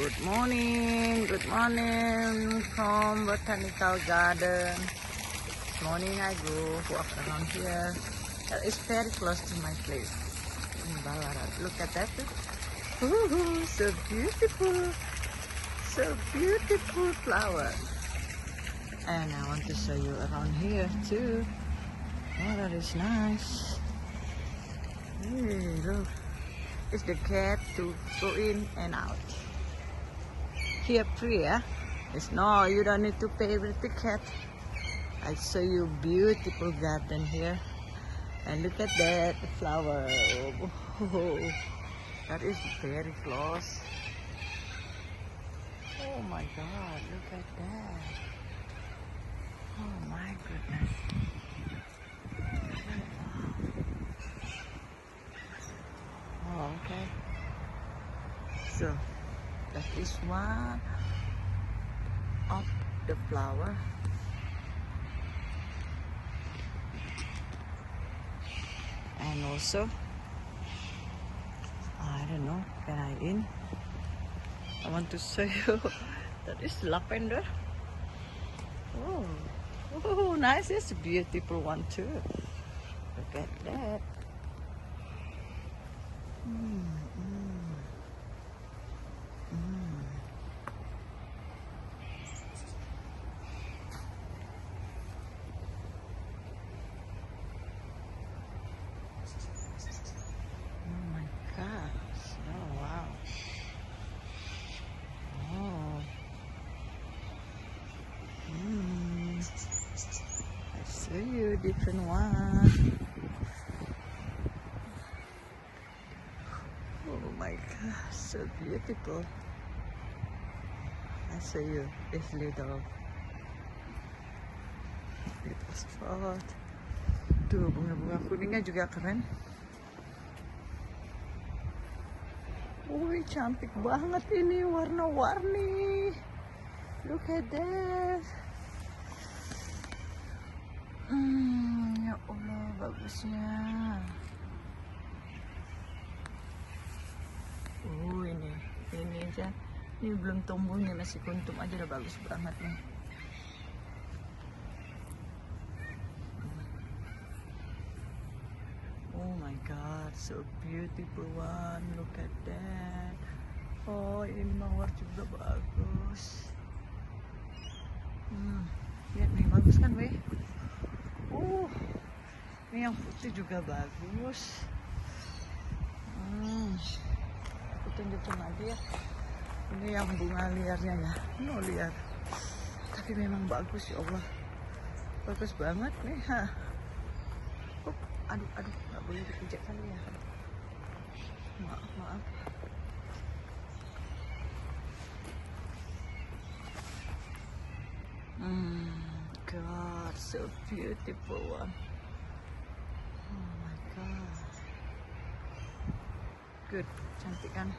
Good morning from Botanical Garden. This morning I go walk around here. That is very close to my place in Ballarat. Look at that. Ooh, so beautiful. So beautiful flower. And I want to show you around here too. Oh, that is nice. Hey, look. It's the cat to go in and out. Here free, yeah? It's no, you don't need to pay with the cat. I show you beautiful garden here. And look at that flower. Oh, that is very close. Oh my God, look at that. Oh my goodness. Oh, okay. So that is one of the flower. And also, I don't know, can I in? I want to show you that is lavender. Oh, oh, nice! It's a beautiful one too. Look at that. Oh my gosh! Oh wow! Oh. I show you different one. Oh my gosh, so beautiful. I show you this little spot. Tuh, bunga-bunga kuningnya juga keren. Wih, cantik banget ini, warna-warni. Look at that. Ya Allah, bagusnya. Ini aja. Ini belum tumbuh nih, masih kuntum aja udah bagus banget nih. Oh my God, so beautiful one. Look at that. Oh, ini mawar juga bagus. Lihat nih, bagus kan, weh? Ini yang putih juga bagus. Aku tunjukin lagi ya. Ini yang bunga liarnya ya. Ini liar. Tapi memang bagus ya Allah. Bagus banget nih. Aduh, nggak boleh dipijak kali ya. Maaf. God, so beautiful one. Oh my God. Good, cantik kan?